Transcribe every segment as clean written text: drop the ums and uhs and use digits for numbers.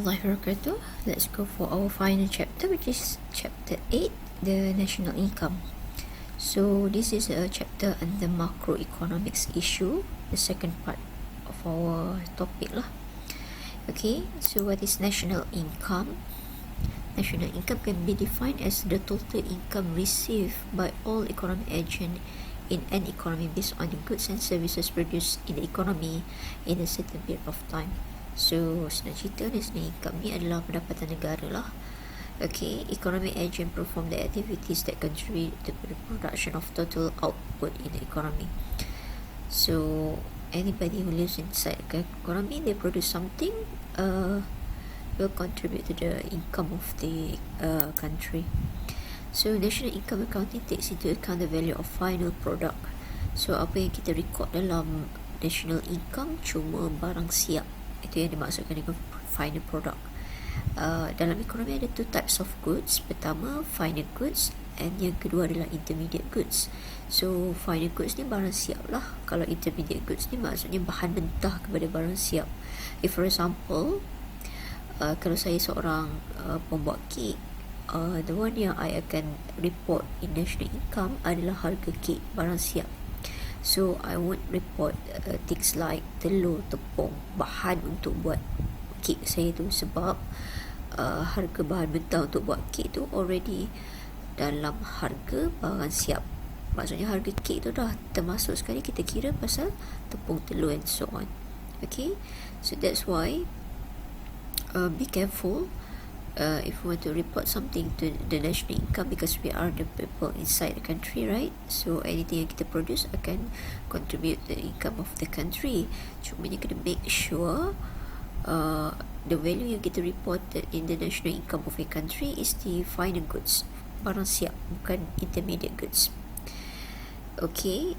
warahmatullahi wabarakatuh. Let's go for our final chapter, which is chapter 8, the national income. So this is a chapter on the macroeconomics issue, the second part of our topic lah. Okay, so what is national income? National income can be defined as the total income received by all economic agents in an economy based on the goods and services produced in the economy in a certain period of time. So senang cerita, national income ni adalah pendapatan negara lah. Okay, economic agent perform the activities that contribute to the production of total output in the economy. So anybody who lives inside the economy, they produce something, will contribute to the income of the country. So national income accounting takes into account the value of final product. So apa yang kita record dalam national income cuma barang siap. Itu yang dimaksudkan dengan final product. Dalam ekonomi ada two types of goods. Pertama, final goods, and yang kedua adalah intermediate goods. So final goods ni barang siap lah. Kalau intermediate goods ni maksudnya bahan mentah kepada barang siap. If for example, kalau saya seorang pembuat kek, the one yang I akan report in national income adalah harga kek barang siap. So I would report things like telur, tepung, bahan untuk buat kek saya tu, sebab harga bahan mentah untuk buat kek tu already dalam harga barang siap. Maksudnya harga kek tu dah termasuk sekali, kita kira pasal tepung, telur and so on. Okay, so that's why be careful if we want to report something to the national income, because we are the people inside the country, right? So anything yang kita produce akan contribute to the income of the country. Cuma you kena make sure the value yang kita reported in the national income of a country is the final goods, barang siap, bukan intermediate goods. Okay,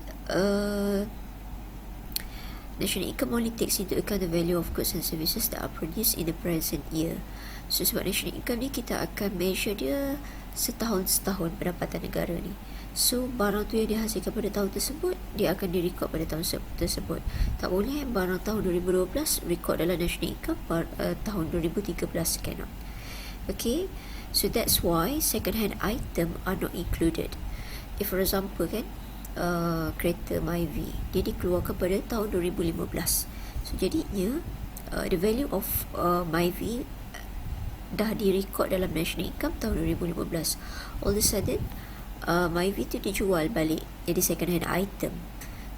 national income only takes into account the value of goods and services that are produced in the present year. So sebab national income ni kita akan measure dia setahun pendapatan negara ni. So barang tu yang dihasilkan pada tahun tersebut, dia akan direkod pada tahun tersebut. Tak boleh barang tahun 2012 rekod dalam national income tahun 2013, cannot. Okay, so that's why second hand item are not included. If for example kan, kereta Myvi, dia dikeluarkan pada tahun 2015. So jadinya the value of Myvi dah direkod dalam national income tahun 2015. All of a sudden Myvi tu dijual balik jadi second hand item.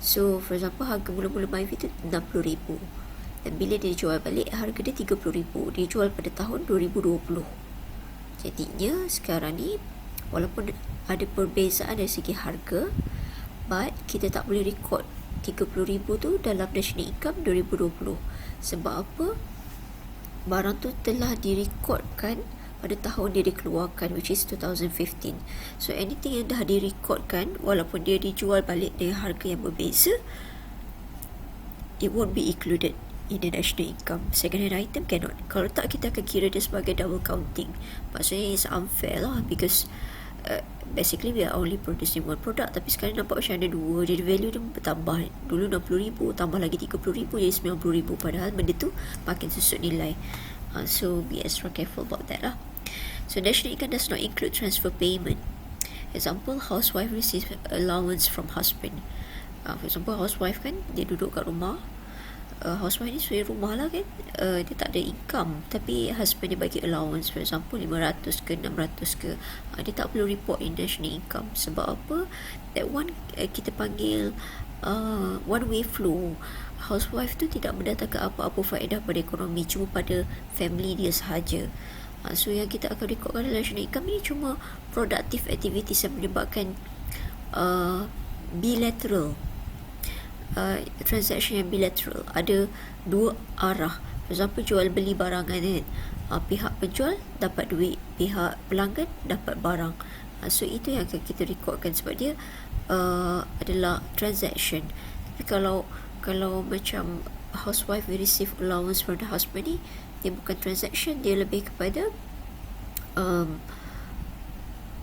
So for example, harga mula-mula Myvi tu 60,000, dan bila dia dijual balik harga dia 30,000, dia jual pada tahun 2020. Jadinya sekarang ni walaupun ada perbezaan dari segi harga, but kita tak boleh record 30,000 tu dalam national income 2020. Sebab apa? Barang tu telah direkodkan pada tahun dia dikeluarkan, which is 2015. So anything yang dah direkodkan, walaupun dia dijual balik dengan harga yang berbeza, it won't be included in the national income. Second hand item cannot. Kalau tak, kita akan kira dia sebagai double counting. Maksudnya it's unfair lah, because basically we are only producing one product, tapi sekarang nampak macam ada dua, jadi value dia bertambah. Dulu 60,000 tambah lagi 30,000 jadi 90,000, padahal benda tu makin susut nilai. So be extra careful about that lah. So national income does not include transfer payment. Example, housewife receives allowance from husband. For example, housewife kan, dia duduk kat rumah. Housewife ni suri rumah lah kan, dia tak ada income, tapi husband dia bagi allowance, for example 500 ke 600 ke, dia tak perlu report in national income. Sebab apa? That one kita panggil one way flow. Housewife tu tidak mendatangkan apa-apa faedah pada ekonomi, cuma pada family dia sahaja. So yang kita akan recordkan dalam national income ni cuma productive activities yang menyebabkan bilateral transaction yang bilateral, ada dua arah. For example, jual beli barangan kan, pihak penjual dapat duit, pihak pelanggan dapat barang. So itu yang akan kita recordkan, sebab dia adalah transaction. Tapi kalau macam housewife receive allowance from the husband ni, dia bukan transaction, dia lebih kepada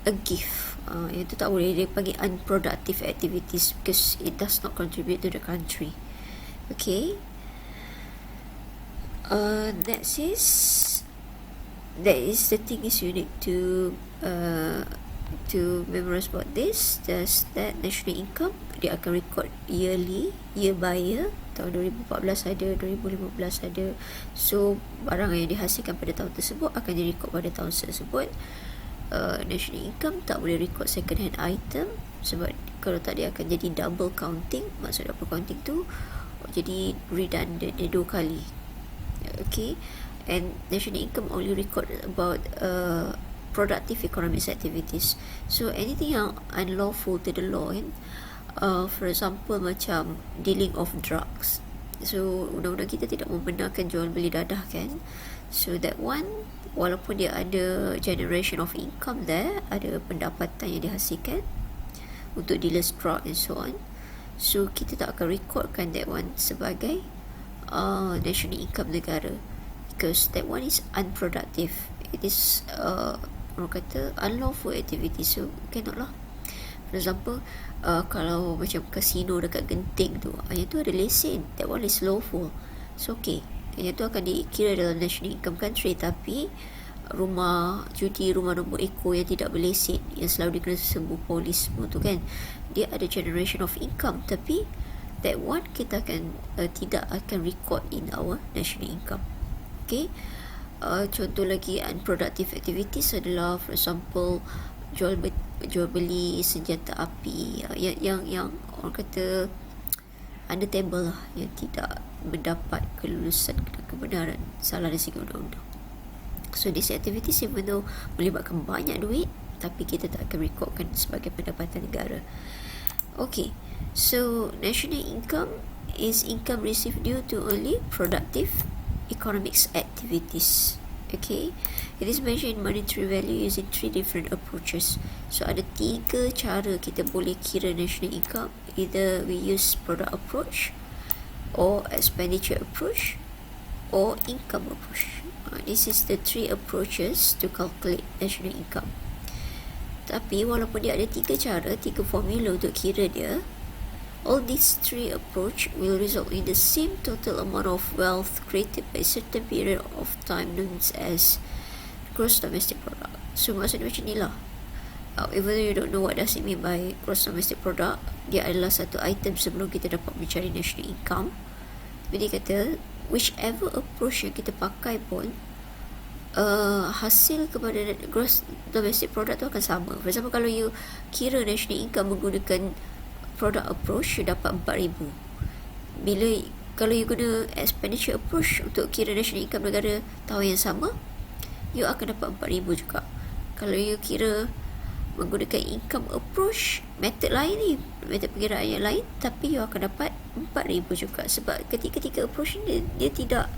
a gift. Itu tak boleh, dia panggil unproductive activities, because it does not contribute to the country. Okay, next is that is the thing is you need to memorize about this. Just that national income dia akan record yearly, year by year. Tahun 2014 ada, 2015 ada. So barang yang dihasilkan pada tahun tersebut akan direkod pada tahun tersebut. National income tak boleh record second hand item, sebab kalau tak dia akan jadi double counting. Maksud double counting tu jadi redundant, dia 2 kali. Okay, and national income only record about productive economic activities. So anything yang unlawful to the law kan, for example macam dealing of drugs. So undang-undang kita tidak membenarkan jual beli dadah kan. So that one, walaupun dia ada generation of income there, ada pendapatan yang dihasilkan untuk dealers drug and so on, so kita tak akan recordkan that one sebagai national income negara, because that one is unproductive. It is orang kata unlawful activity, so cannot lah. For example, kalau macam kasino dekat Genting tu, yang tu ada lesen, that one is lawful, so okay, yang tu akan dikira dalam national income country. Tapi rumah judi, rumah nombor ECO yang tidak berlesen, yang selalu dikena serbu polis semua tu kan, dia ada generation of income, tapi that one kita akan tidak akan record in our national income. Okay, contoh lagi unproductive activities adalah for example jual beli senjata api yang orang kata under table lah, yang tidak mendapat kelulusan dan kebenaran, salah dari segi undang-undang. So these activities even though melibatkan banyak duit, tapi kita tak akan recordkan sebagai pendapatan negara. Okay, so national income is income received due to only productive economics activities. Okay, it is measured in monetary value using 3 different approaches. So ada 3 cara kita boleh kira national income. Either we use product approach, or expenditure approach, or income approach. This is the 3 approaches to calculate national income. Tapi walaupun dia ada 3 cara, 3 formula untuk kira dia, all these 3 approach will result in the same total amount of wealth created by a certain period of time known as gross domestic product. So maksudnya macam ni lah. Even though you don't know what does it mean by gross domestic product, dia adalah satu item sebelum kita dapat mencari national income. Jadi kata whichever approach yang kita pakai pun, hasil kepada gross domestic product tu akan sama. For example, kalau you kira national income menggunakan product approach, you dapat 4,000. Kalau you guna expenditure approach untuk kira national income negara tahun yang sama, you akan dapat 4,000 juga. Kalau you kira menggunakan income approach, method lain ni, method pengiraan yang lain, tapi you akan dapat 4,000 juga. Sebab ketiga-tiga approach ni dia tidak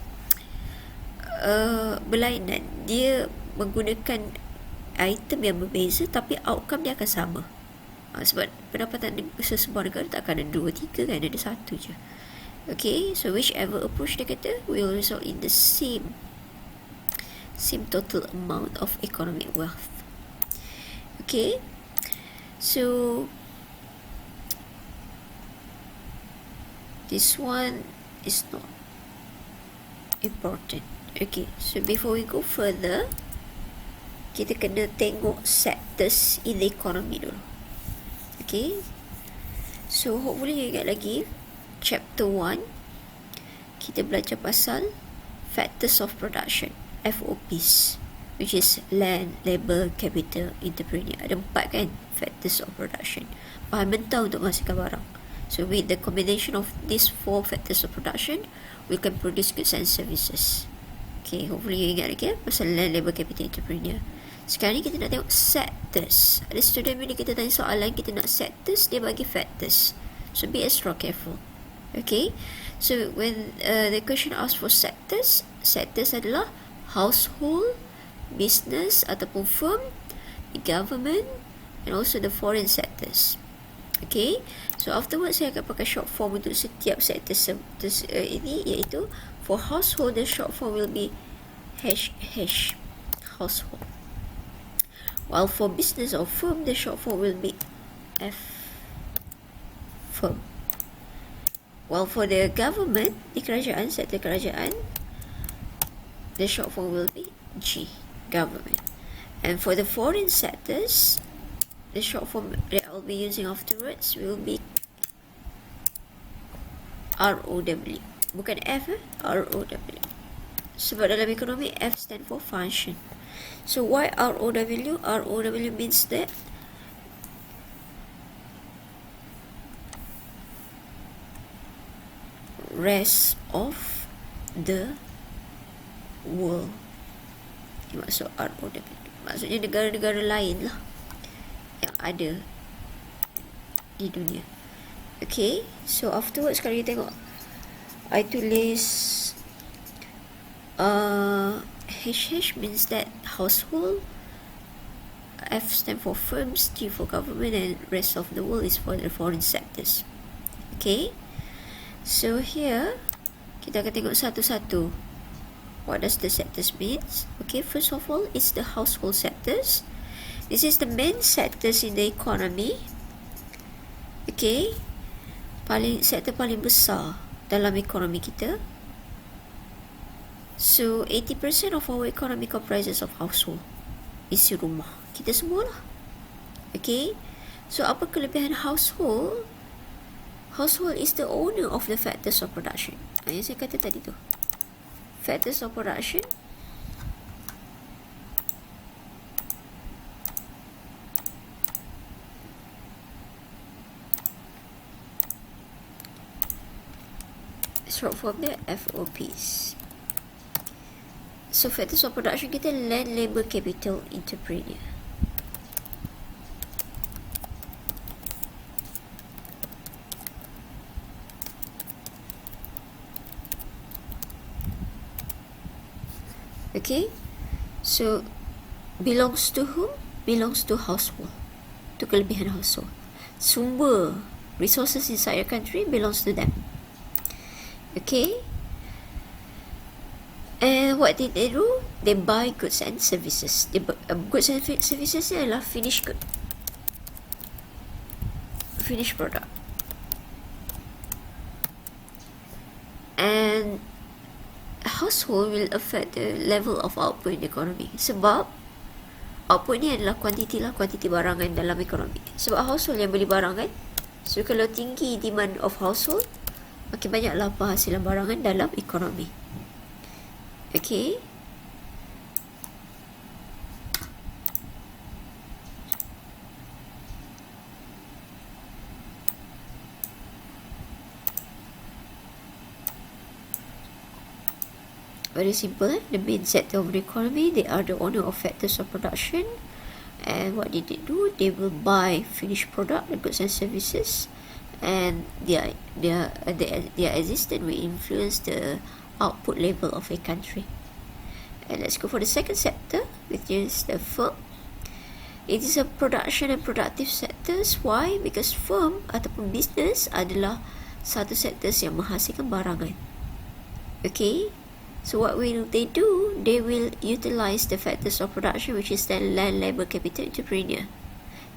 berlainan. Dia menggunakan item yang berbeza, tapi outcome dia akan sama. Sebab pendapatan sesebuah negara tak akan ada 2, 3 kan, ada 1 je. Okay, so whichever approach dia kata will result in the same total amount of economic wealth. Okay, so this one is not important. Okay, so before we go further, kita kena tengok sectors in the economy dulu. Okay, so hopefully you ingat lagi chapter 1 kita belajar pasal factors of production, FOPs, which is land, labor, capital, entrepreneur. Ada 4 kan factors of production, bahan mentah untuk menghasilkan barang. So with the combination of these 4 factors of production, we can produce goods and services. Okay, hopefully you ingat lagi pasal land, labor, capital, entrepreneur. Sekarang ni kita nak tengok sectors. Ada student bila kita tanya soalan, kita nak sectors, dia bagi factors. So be extra careful. Okay, so when the question asks for sectors adalah household, business ataupun firm, the government, and also the foreign sectors. Okay, so afterwards saya akan pakai short form untuk setiap sector ini, iaitu for household, the short form will be H household. While for business or firm, the short form will be F firm. While for the government, di kerajaan, sektor kerajaan, the short form will be G. government. And for the foreign sectors, the short form that I'll be using afterwards will be ROW. Bukan F, ROW. Sebab dalam ekonomi, F stand for function. So why ROW? ROW means that rest of the world. Ini maksud ROW. Maksudnya negara-negara lain lah yang ada di dunia. Okay, so afterwards kalau kita tengok, I tulis HH means that household, F stand for firms, G for government, and rest of the world is for the foreign sectors. Okay, so here kita akan tengok satu-satu. What does the sectors means? Okay, first of all, it's the household sectors. This is the main sectors in the economy. Okay, sektor paling besar dalam ekonomi kita. So 80% of our economy comprises of household. Isi rumah kita semua lah. Okay, so apa kelebihan household? Household is the owner of the factors of production. Yang saya kata tadi tu, factors of production short form dia FOPs. So factors of production kita land, labor, capital, entrepreneur. Okay, so belongs to whom? Belongs to household. Itu kelebihan household. Sumber resources inside your country belongs to them. Okay, and what did they do? They buy goods and services. Goods and services ni adalah finished good, finished product. And household will affect the level of output in the economy. Sebab output ni adalah kuantiti barangan dalam ekonomi. Sebab household yang beli barangan. So kalau tinggi demand of household, makin banyaklah penghasilan barangan dalam ekonomi. Okay, very simple. The main sector of the economy, they are the owner of factors of production. And what did they do? They will buy finished product, the goods and services, and their existence will influence the output level of a country. And let's go for the second sector, which is the firm. It is a production and productive sectors. Why? Because firm ataupun business adalah satu sectors yang menghasilkan barangan. Okay, so what will they do? They will utilize the factors of production, which is the land, labor, capital, entrepreneur.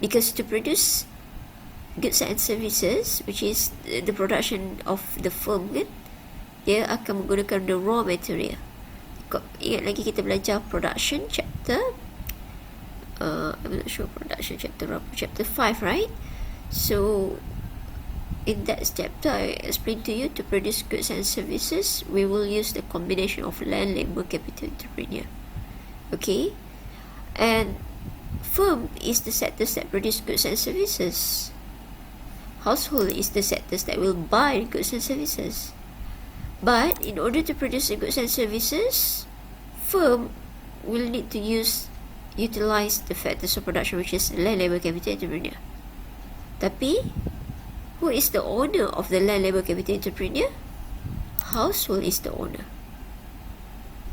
Because to produce goods and services, which is the production of the firm, kan, dia akan menggunakan the raw material. Ingat lagi kita belajar production chapter, I'm not sure production chapter berapa, chapter 5, right? So in that chapter I explained to you, to produce goods and services we will use the combination of land, labor, capital, entrepreneur. Okay, and firm is the sectors that produce goods and services. Household is the sectors that will buy goods and services. But in order to produce the goods and services, firm will need to utilize the factors of production, which is land, labor, capital, entrepreneur. Tapi who is the owner of the land, labor, capital, entrepreneur? Household is the owner.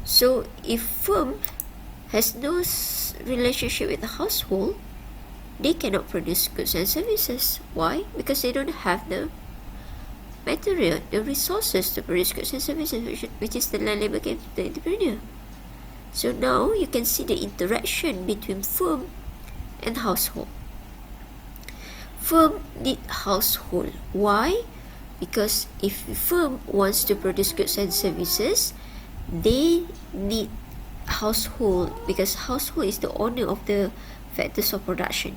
So if firm has no relationship with the household, they cannot produce goods and services. Why? Because they don't have the material, the resources to produce goods and services, which is the land, labor, capital, entrepreneur. So now you can see the interaction between firm and household. Firm need household. Why? Because if firm wants to produce goods and services, they need household, because household is the owner of the factors of production,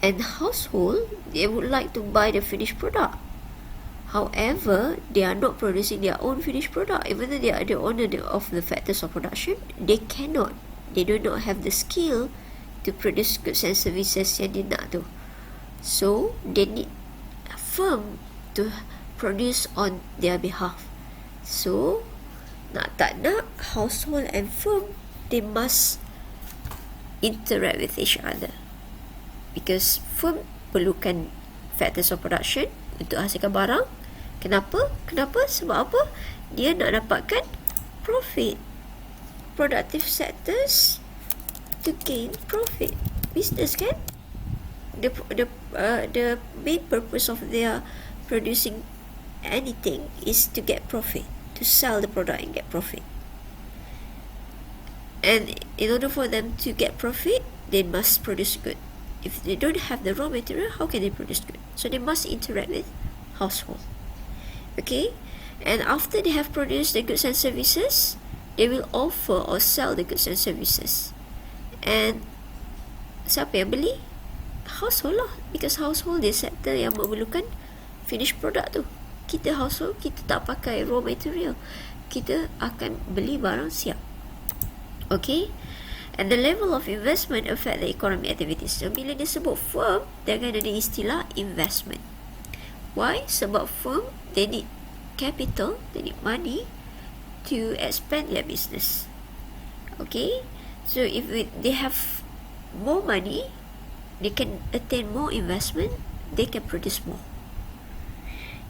and household, they would like to buy the finished product. However, they are not producing their own finished product. Even though they are the owner of the factors of production, they do not have the skill to produce goods and services yang dia nak tu. So they need a firm to produce on their behalf. So nak tak nak, household and firm, they must interact with each other, because firm perlukan factors of production untuk hasilkan barang. Kenapa? Sebab apa? Dia nak dapatkan profit. Productive sectors to gain profit. Business kan? The main purpose of their producing anything is to get profit, to sell the product and get profit. And in order for them to get profit, they must produce good. If they don't have the raw material, how can they produce good? So they must interact with household. Okay? And after they have produced the goods and services, they will offer or sell the goods and services. And siapa yang beli? Household lah. Because household dia sector yang memerlukan finished product tu. Kita household, kita tak pakai raw material. Kita akan beli barang siap. Okay? And the level of investment affect the economic activities. So, bila dia sebut firm, dia akan ada istilah investment. Why? Sebab firm, they need capital, they need money to expand their business. Okay? So, if they have more money, they can attain more investment, they can produce more.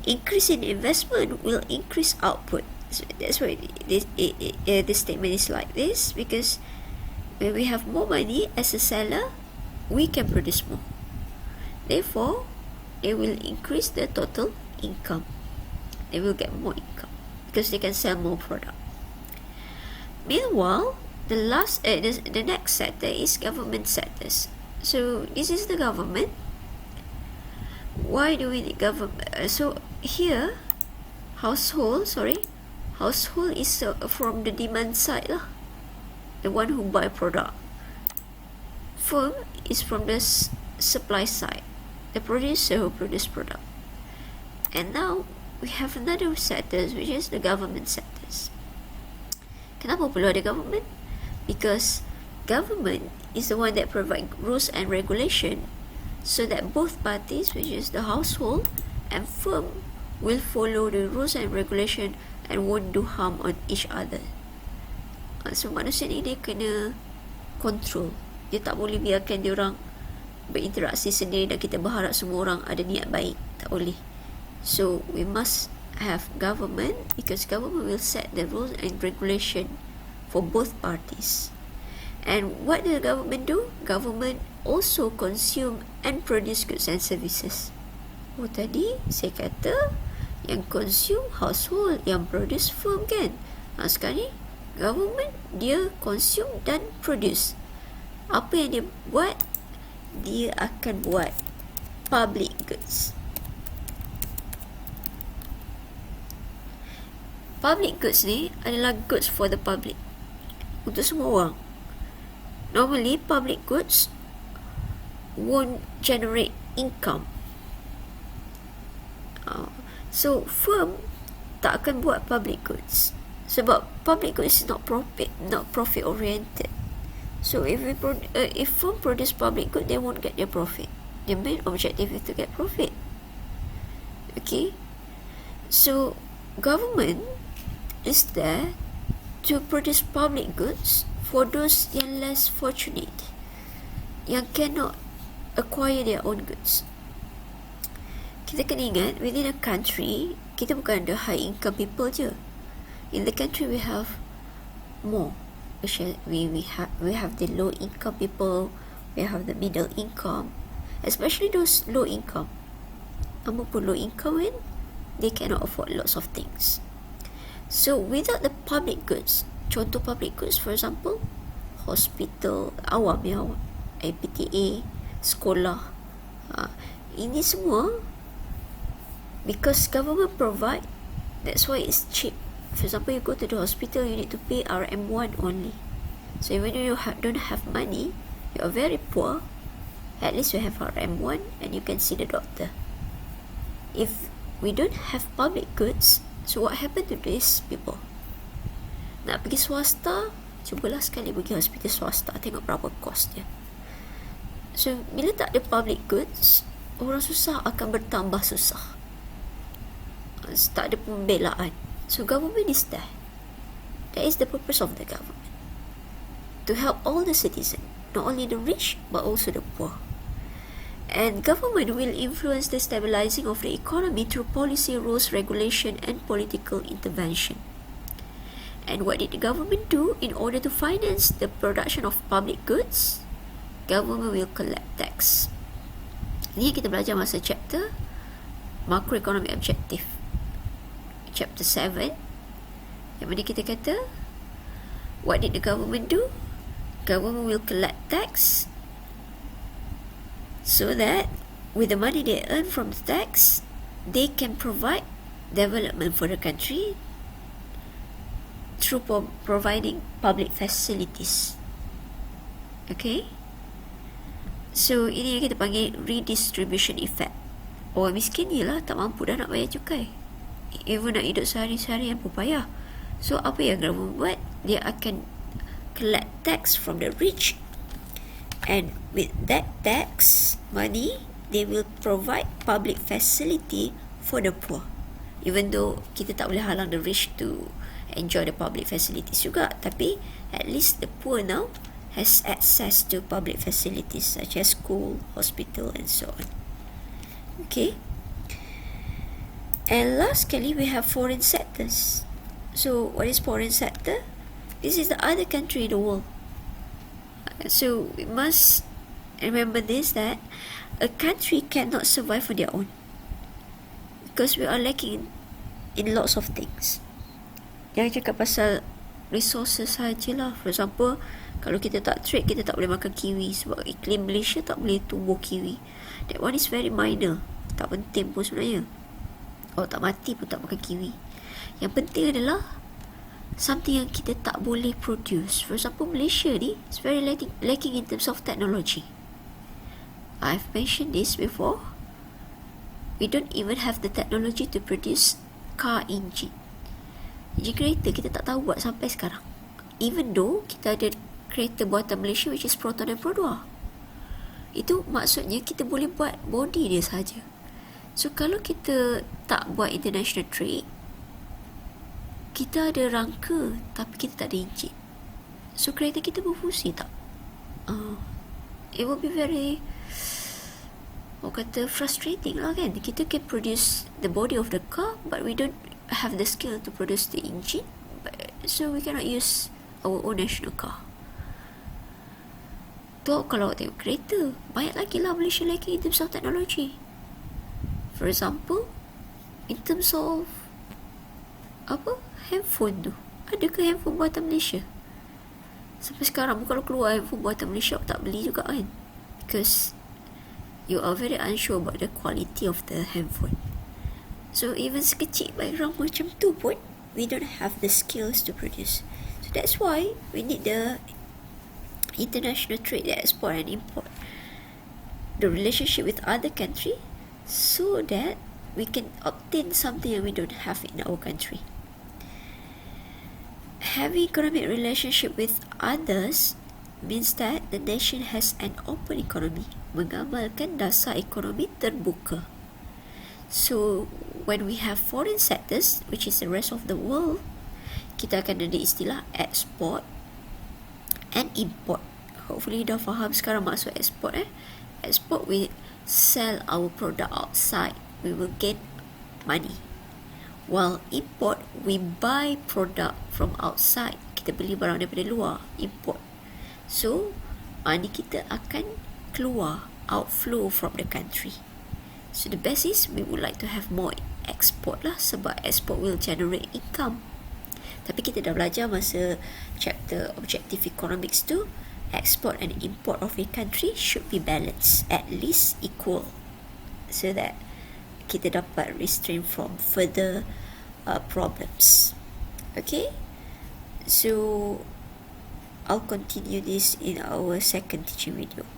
Increase in investment will increase output. So that's why this statement is like this, because when we have more money as a seller, we can produce more. Therefore, they will increase the total income. They will get more income because they can sell more product. Meanwhile, the next sector is government sectors. So this is the government. Why do we need government? So here, household is from the demand side lah, the one who buy product. Firm is from the supply side, the producer who produce product. And now we have another sectors, which is the government sectors. Kenapa perlu ada government? Because government is the one that provide rules and regulation, so that both parties, which is the household and firm, will follow the rules and regulation and won't do harm on each other. So manusia ni dia kena control. Dia tak boleh biarkan dia orang berinteraksi sendiri dan kita berharap semua orang ada niat baik. Tak boleh. So we must have government, because government will set the rules and regulation for both parties. And what does the government do? Government also consume and produce goods and services. Oh, tadi saya kata yang consume household, yang produce firm kan? Sekarang ni government, dia consume dan produce. Apa yang dia buat? Dia akan buat public goods. Public goods ni adalah goods for the public, untuk semua orang. Normally, public goods won't generate income. So, firm tak akan buat public goods. Sebab public goods is not profit oriented. So, if firm produce public good, they won't get their profit. Their main objective is to get profit. Okay? So, government is there to produce public goods for those yang less fortunate, yang cannot acquire their own goods. Kita kena ingat, within a country, kita bukan ada high income people je. In the country, we have more. We have the low income people, we have the middle income, especially those low income. Apa pun low income kan, they cannot afford lots of things. So without the public goods, contoh public goods, for example, hospital, awam, IPTA, sekolah, ini semua, because government provide, that's why it's cheap For example, you go to the hospital, you need to pay RM1 only. So even though you don't have money, you are very poor, at least you have RM1 and you can see the doctor. If we don't have public goods, so what happened to these people? Nak pergi swasta, cubalah sekali pergi hospital swasta, tengok berapa kos dia. So bila tak ada public goods, orang susah akan bertambah susah. Tak ada pembelaan. So government is there. That is the purpose of the government, to help all the citizens, not only the rich but also the poor. And government will influence the stabilizing of the economy through policy, rules, regulation and political intervention. And what did the government do in order to finance the production of public goods? Government will collect tax. Ini kita belajar masa chapter macroeconomic objective, chapter 7, yang mana kita kata, what did the government do? Government will collect tax so that with the money they earn from the tax, they can provide development for the country through providing public facilities. Okay? So ini yang kita panggil redistribution effect. Orang miskin ni lah tak mampu dah nak bayar cukai, even nak hidup sehari-hari yang payah. So apa yang government buat? Dia akan collect tax from the rich, and with that tax money they will provide public facility for the poor. Even though kita tak boleh halang the rich to enjoy the public facilities juga, tapi at least the poor now has access to public facilities such as school, hospital and so on. Okay. And last sekali, we have foreign sectors. So what is foreign sector? This is the other country in the world. So we must remember this, that a country cannot survive on their own, because we are lacking in lots of things. Jangan cakap pasal resources sajalah. For example, kalau kita tak trade, kita tak boleh makan kiwi sebab iklim Malaysia tak boleh tumbuh kiwi. That one is very minor, tak penting pun sebenarnya. Kalau tak mati pun tak makan kiwi. Yang penting adalah something yang kita tak boleh produce. For example, Malaysia ni is very lacking in terms of technology. I've mentioned this before. We don't even have the technology to produce car engine. Engine kereta kita tak tahu buat sampai sekarang. Even though kita ada kereta buatan Malaysia which is Proton dan Pro 2. Itu maksudnya kita boleh buat body dia saja. So kalau kita tak buat international trade, kita ada rangka tapi kita tak ada enjin. So kereta kita berfungsi tak? It will be very, orang kata, frustrating lah kan. Kita can produce the body of the car but we don't have the skill to produce the engine, so we cannot use our own national car. Tu kalau tengok kereta, banyak lagi lah Malaysia lagi in terms of technology. For example, in terms of handphone tu, ada ke handphone buatan Malaysia? Sampai sekarang kalau keluar handphone buatan Malaysia, tak beli juga kan, because you are very unsure about the quality of the handphone. So even sekecil background macam tu pun, we don't have the skills to produce. So that's why we need the international trade, the export and import, the relationship with other country, so that we can obtain something that we don't have in our country. Having economic relationship with others means that the nation has an open economy, mengamalkan dasar ekonomi terbuka. So when we have foreign sectors, which is the rest of the world, kita akan ada istilah export and import. Hopefully dah faham sekarang maksud export. Export, we sell our product outside, we will get money. While import, we buy product from outside, kita beli barang daripada luar, import. So money kita akan keluar, outflow from the country. So the best is we would like to have more export lah, sebab export will generate income. Tapi kita dah belajar masa chapter objective economics tu, export and import of a country should be balanced, at least equal, so that kita dapat restrain from further problems. Okay, so I'll continue this in our second teaching video.